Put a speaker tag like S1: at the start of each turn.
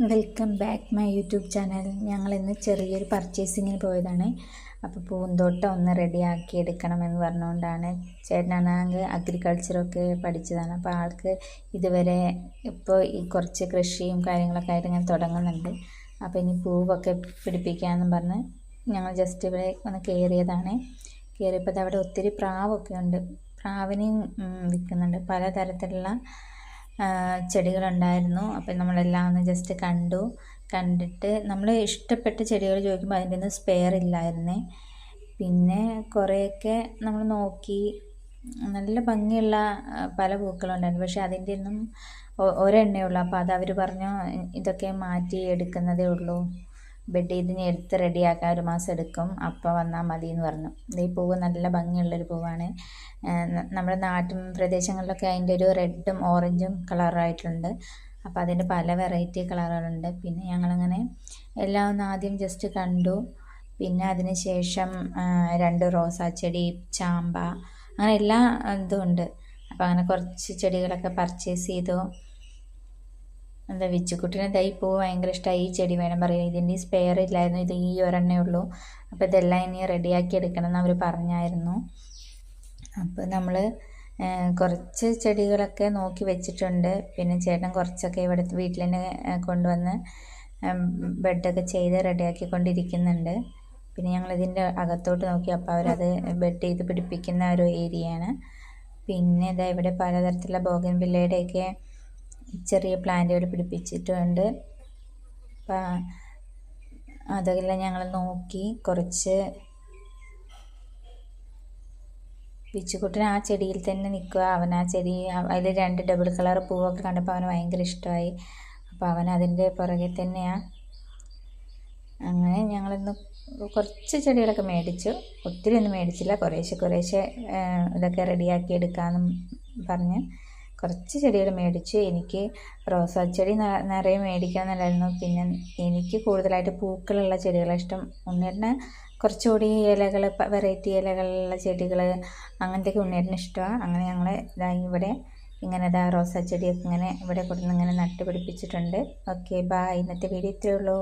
S1: Welcome back my YouTube channel. ഞങ്ങളിന്ന് ചെറിയൊരു പർച്ചേസിങ്ങിന് പോയതാണ്. അപ്പോൾ പൂന്തോട്ടം ഒന്ന് റെഡിയാക്കി എടുക്കണമെന്ന് പറഞ്ഞുകൊണ്ടാണ്. ചേട്ടനാണെങ്കിൽ അഗ്രികൾച്ചറൊക്കെ പഠിച്ചതാണ്. അപ്പോൾ ആൾക്ക് ഇതുവരെ ഇപ്പോൾ ഈ കുറച്ച് കൃഷിയും കാര്യങ്ങളൊക്കെ ആയിട്ട് ഇങ്ങനെ തുടങ്ങുന്നുണ്ട്. അപ്പോൾ ഇനി പൂവൊക്കെ പിടിപ്പിക്കാമെന്ന് പറഞ്ഞ് ഞങ്ങൾ ജസ്റ്റ് ഇവിടെ ഒന്ന് കയറിയതാണ്. കയറിയപ്പോൾ അവിടെ ഒത്തിരി പ്രാവൊക്കെ ഉണ്ട്. പ്രാവിനെയും വിൽക്കുന്നുണ്ട്. പലതരത്തിലുള്ള ചെടികളുണ്ടായിരുന്നു. അപ്പം നമ്മളെല്ലാം ഒന്ന് ജസ്റ്റ് കണ്ടിട്ട് നമ്മൾ ഇഷ്ടപ്പെട്ട ചെടികൾ ചോദിക്കുമ്പോൾ അതിൻ്റെ ഒന്നും സ്പെയർ ഇല്ലായിരുന്നേ. പിന്നെ കുറേയൊക്കെ നമ്മൾ നോക്കി, നല്ല ഭംഗിയുള്ള പല പൂക്കളുണ്ടായിരുന്നു. പക്ഷെ അതിൻ്റെ ഒന്നും ഒരെണ്ണേ ഉള്ളൂ. അപ്പോൾ അത് അവർ പറഞ്ഞു ഇതൊക്കെ മാറ്റി എടുക്കുന്നതേ ഉള്ളൂ, ബെഡ് ചെയ്തിന് എടുത്ത് റെഡിയാക്കാൻ 1 മാസം എടുക്കും, അപ്പോൾ വന്നാൽ മതി എന്ന് പറഞ്ഞു. ഈ പൂവ് നല്ല ഭംഗിയുള്ളൊരു പൂവാണ്. നമ്മുടെ നാട്ടിൻ പ്രദേശങ്ങളിലൊക്കെ അതിൻ്റെ ഒരു റെഡും ഓറഞ്ചും കളറായിട്ടുണ്ട്. അപ്പോൾ അതിൻ്റെ പല വെറൈറ്റി കളറുകളുണ്ട്. പിന്നെ ഞങ്ങളങ്ങനെ എല്ലാം ഒന്ന് ആദ്യം ജസ്റ്റ് കണ്ടു. പിന്നെ അതിന് ശേഷം 2 റോസാച്ചെടി, ചാമ്പ, അങ്ങനെ എല്ലാ ഇതും ഉണ്ട്. അപ്പോൾ അങ്ങനെ കുറച്ച് ചെടികളൊക്കെ പർച്ചേസ് ചെയ്തു. എന്താ വിച്ചുക്കുട്ടിന് ഈ പൂവ് ഭയങ്കര ഇഷ്ടമായി. ഈ ചെടി വേണം പറയും. ഇതിൻ്റെ സ്പെയർ ഇല്ലായിരുന്നു, ഇത് ഈ ഒരെണ്ണേ ഉള്ളൂ. അപ്പോൾ ഇതെല്ലാം ഇനി റെഡിയാക്കി എടുക്കണം എന്ന് അവർ പറഞ്ഞായിരുന്നു. അപ്പോൾ നമ്മൾ കുറച്ച് ചെടികളൊക്കെ നോക്കി വെച്ചിട്ടുണ്ട്. പിന്നെ ചേട്ടൻ കുറച്ചൊക്കെ ഇവിടെ വീട്ടിൽ തന്നെ കൊണ്ടുവന്ന് ബെഡൊക്കെ ചെയ്ത് റെഡിയാക്കിക്കൊണ്ടിരിക്കുന്നുണ്ട്. പിന്നെ ഞങ്ങളിതിൻ്റെ അകത്തോട്ട് നോക്കി, അപ്പോൾ അവരത് ബെഡ് ചെയ്ത് പിടിപ്പിക്കുന്ന ഒരു ഏരിയയാണ്. പിന്നെ ഇതാ ഇവിടെ പലതരത്തിലുള്ള ബോഗൻവില്ലയുടെയൊക്കെ ചെറിയ പ്ലാന്റുകൾ പിടിപ്പിച്ചിട്ടുണ്ട്. അപ്പം അതെല്ലാം ഞങ്ങൾ നോക്കി. കുറച്ച് പിച്ചുക്കുട്ടൻ ആ ചെടിയിൽ തന്നെ നിൽക്കുക. അവൻ ആ ചെടി, അതിൽ 2 ഡബിൾ കളർ പൂവൊക്കെ കണ്ടപ്പോൾ അവന് ഭയങ്കര ഇഷ്ടമായി. അപ്പോൾ അവൻ അതിൻ്റെ പുറകെ തന്നെയാണ്. അങ്ങനെ ഞങ്ങളിന്ന് കുറച്ച് ചെടികളൊക്കെ മേടിച്ചു. ഒത്തിരി ഒന്നും മേടിച്ചില്ല, കുറേശ്ശെ ഇതൊക്കെ റെഡിയാക്കി എടുക്കാമെന്നും പറഞ്ഞ് കുറച്ച് ചെടികൾ മേടിച്ചു. എനിക്ക് റോസാ ചെടി നിറയെ മേടിക്കാമെന്നല്ലായിരുന്നു. പിന്നെ എനിക്ക് കൂടുതലായിട്ട് പൂക്കളുള്ള ചെടികളാണ് ഇഷ്ടം. ഉണ്ണേട്ടന് കുറച്ചുകൂടി ഇലകൾ, വെറൈറ്റി ഇലകളുള്ള ചെടികൾ, അങ്ങനത്തെയൊക്കെ ഉണ്ണേട്ടന് ഇഷ്ടമാണ്. അങ്ങനെ ഞങ്ങൾ ഇവിടെ ഇങ്ങനെ റോസാ ചെടിയൊക്കെ ഇങ്ങനെ ഇവിടെ കൊടുന്ന് ഇങ്ങനെ നട്ട് പിടിപ്പിച്ചിട്ടുണ്ട്. Okay, by. ഇന്നത്തെ വീഡിയോ ഇത്രയേ ഉള്ളൂ.